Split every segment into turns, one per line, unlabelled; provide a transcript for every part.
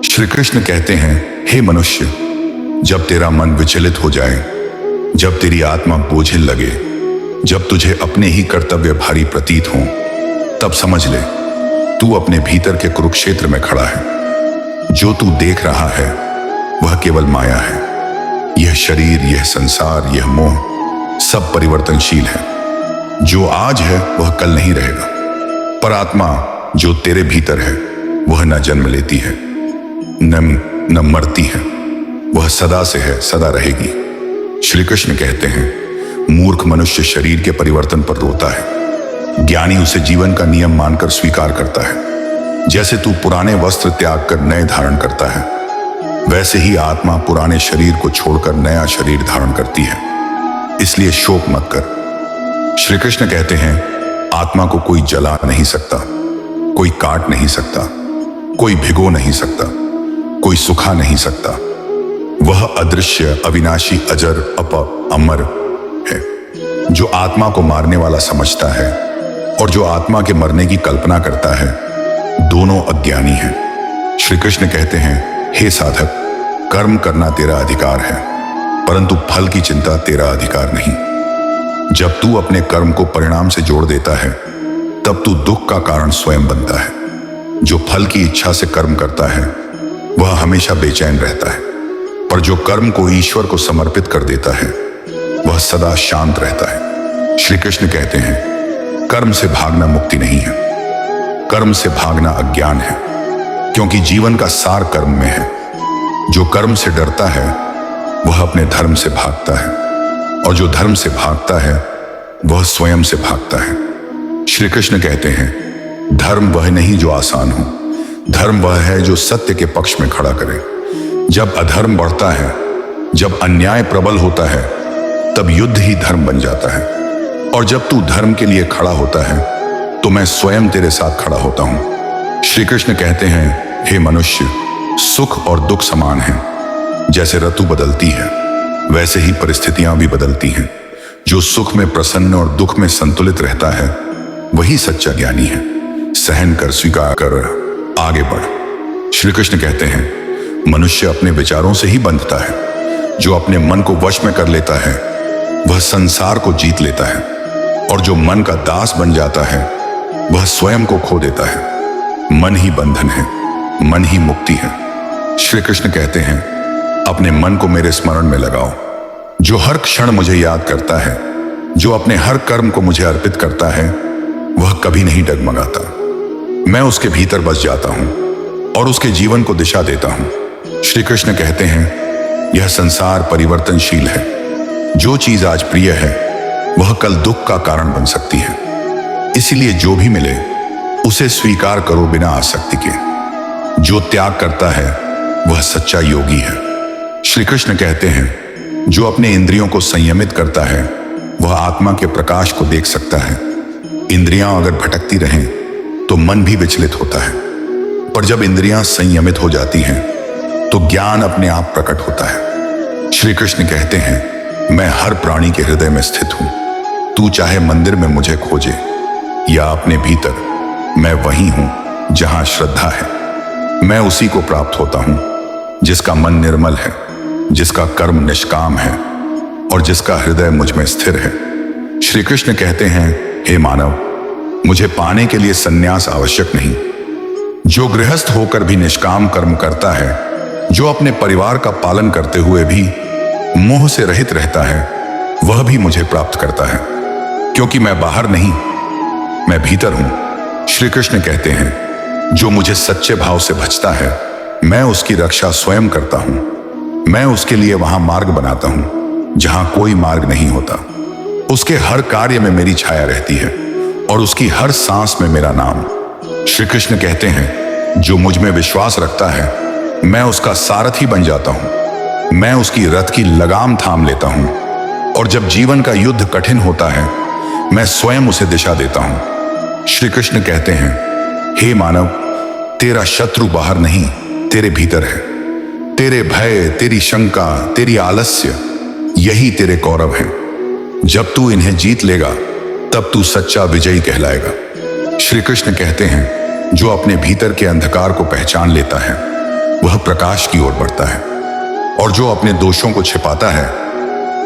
श्री कृष्ण कहते हैं, हे मनुष्य, जब तेरा मन विचलित हो जाए, जब तेरी आत्मा बोझिल लगे, जब तुझे अपने ही कर्तव्य भारी प्रतीत हो, तब समझ ले तू अपने भीतर के कुरुक्षेत्र में खड़ा है। जो तू देख रहा है वह केवल माया है। यह शरीर, यह संसार, यह मोह सब परिवर्तनशील है। जो आज है वह कल नहीं रहेगा, पर आत्मा जो तेरे भीतर है वह न जन्म लेती है, न मरती है, वह सदा से है, सदा रहेगी। श्री कृष्ण कहते हैं, मूर्ख मनुष्य शरीर के परिवर्तन पर रोता है, ज्ञानी उसे जीवन का नियम मानकर स्वीकार करता है। जैसे तू पुराने वस्त्र त्याग कर नए धारण करता है, वैसे ही आत्मा पुराने शरीर को छोड़कर नया शरीर धारण करती है। इसलिए शोक मत कर। श्री कृष्ण कहते हैं, आत्मा को कोई जला नहीं सकता, कोई काट नहीं सकता, कोई भिगो नहीं सकता, कोई सुखा नहीं सकता। वह अदृश्य, अविनाशी, अजर, अमर है। जो आत्मा को मारने वाला समझता है और जो आत्मा के मरने की कल्पना करता है, दोनों अज्ञानी हैं। श्री कृष्ण कहते हैं, हे साधक, कर्म करना तेरा अधिकार है, परंतु फल की चिंता तेरा अधिकार नहीं। जब तू अपने कर्म को परिणाम से जोड़ देता है, तब तू दुख का कारण स्वयं बनता है। जो फल की इच्छा से कर्म करता है वह हमेशा बेचैन रहता है, पर जो कर्म को ईश्वर को समर्पित कर देता है वह सदा शांत रहता है। श्री कृष्ण कहते हैं, कर्म से भागना मुक्ति नहीं है, कर्म से भागना अज्ञान है, क्योंकि जीवन का सार कर्म में है। जो कर्म से डरता है वह अपने धर्म से भागता है, और जो धर्म से भागता है वह स्वयं से भागता है। श्री कृष्ण कहते हैं, धर्म वह नहीं जो आसान हो, धर्म वह है जो सत्य के पक्ष में खड़ा करे। जब अधर्म बढ़ता है, जब अन्याय प्रबल होता है, तब युद्ध ही धर्म बन जाता है। और जब तू धर्म के लिए खड़ा होता है तो मैं स्वयं तेरे साथ खड़ा होता हूं। श्री कृष्ण कहते हैं, हे मनुष्य, सुख और दुख समान हैं। जैसे ऋतु बदलती है वैसे ही परिस्थितियां भी बदलती हैं। जो सुख में प्रसन्न और दुख में संतुलित रहता है वही सच्चा ज्ञानी है। सहन कर, स्वीकार कर, आगे बढ़। श्री कृष्ण कहते हैं, मनुष्य अपने विचारों से ही बंधता है। जो अपने मन को वश में कर लेता है वह संसार को जीत लेता है, और जो मन का दास बन जाता है वह स्वयं को खो देता है। मन ही बंधन है, मन ही मुक्ति है। श्री कृष्ण कहते हैं, अपने मन को मेरे स्मरण में लगाओ। जो हर क्षण मुझे याद करता है, जो अपने हर कर्म को मुझे अर्पित करता है, वह कभी नहीं डगमगाता। मैं उसके भीतर बस जाता हूं और उसके जीवन को दिशा देता हूं। श्री कृष्ण कहते हैं, यह संसार परिवर्तनशील है। जो चीज आज प्रिय है वह कल दुख का कारण बन सकती है। इसीलिए जो भी मिले उसे स्वीकार करो बिना आसक्ति के। जो त्याग करता है वह सच्चा योगी है। श्री कृष्ण कहते हैं, जो अपने इंद्रियों को संयमित करता है वह आत्मा के प्रकाश को देख सकता है। इंद्रियां अगर भटकती रहें तो मन भी विचलित होता है, पर जब इंद्रियां संयमित हो जाती हैं तो ज्ञान अपने आप प्रकट होता है। श्री कृष्ण कहते हैं, मैं हर प्राणी के हृदय में स्थित हूं। तू चाहे मंदिर में मुझे खोजे या अपने भीतर, मैं वही हूं जहां श्रद्धा है। मैं उसी को प्राप्त होता हूं जिसका मन निर्मल है, जिसका कर्म निष्काम है और जिसका हृदय मुझ में स्थिर है। श्री कृष्ण कहते हैं, हे मानव, मुझे पाने के लिए सन्यास आवश्यक नहीं। जो गृहस्थ होकर भी निष्काम कर्म करता है, जो अपने परिवार का पालन करते हुए भी मोह से रहित रहता है, वह भी मुझे प्राप्त करता है, क्योंकि मैं बाहर नहीं, मैं भीतर हूं। श्री कृष्ण कहते हैं, जो मुझे सच्चे भाव से भजता है, मैं उसकी रक्षा स्वयं करता हूं। मैं उसके लिए वहां मार्ग बनाता हूं जहां कोई मार्ग नहीं होता। उसके हर कार्य में मेरी छाया रहती है और उसकी हर सांस में मेरा नाम। श्री कृष्ण कहते हैं, जो मुझ में विश्वास रखता है, मैं उसका सारथी बन जाता हूं। मैं उसकी रथ की लगाम थाम लेता हूं, और जब जीवन का युद्ध कठिन होता है, मैं स्वयं उसे दिशा देता हूं। श्री कृष्ण कहते हैं, हे मानव, तेरा शत्रु बाहर नहीं, तेरे भीतर है। तेरे भय, तेरी शंका, तेरी आलस्य, यही तेरे कौरव हैं। जब तू इन्हें जीत लेगा तब तू सच्चा विजयी कहलाएगा। श्री कृष्ण कहते हैं, जो अपने भीतर के अंधकार को पहचान लेता है वह प्रकाश की ओर बढ़ता है, और जो अपने दोषों को छिपाता है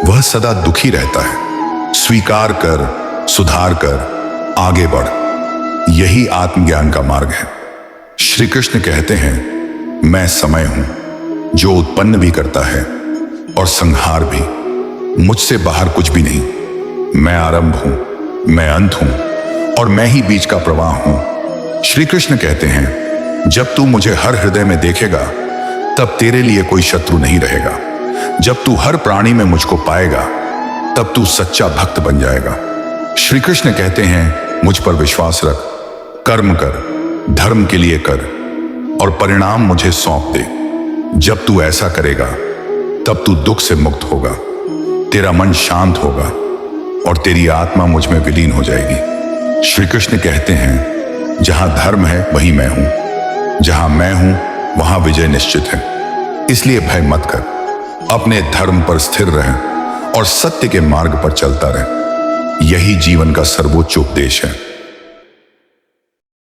वह सदा दुखी रहता है। स्वीकार कर, सुधार कर, आगे बढ़। यही आत्मज्ञान का मार्ग है। श्री कृष्ण कहते हैं, मैं समय हूं जो उत्पन्न भी करता है और संहार भी। मुझसे बाहर कुछ भी नहीं। मैं आरंभ हूं, मैं अंत हूं, और मैं ही बीच का प्रवाह हूं। श्री कृष्ण कहते हैं, जब तू मुझे हर हृदय में देखेगा तब तेरे लिए कोई शत्रु नहीं रहेगा। जब तू हर प्राणी में मुझको पाएगा तब तू सच्चा भक्त बन जाएगा। श्री कृष्ण कहते हैं, मुझ पर विश्वास रख, कर्म कर, धर्म के लिए कर, और परिणाम मुझे सौंप दे। जब तू ऐसा करेगा तब तू दुख से मुक्त होगा, तेरा मन शांत होगा और तेरी आत्मा मुझ में विलीन हो जाएगी। श्री कृष्ण कहते हैं, जहां धर्म है वहीं मैं हूं, जहां मैं हूं वहां विजय निश्चित है। इसलिए भय मत कर, अपने धर्म पर स्थिर रह और सत्य के मार्ग पर चलता रह। यही जीवन का सर्वोच्च उपदेश है।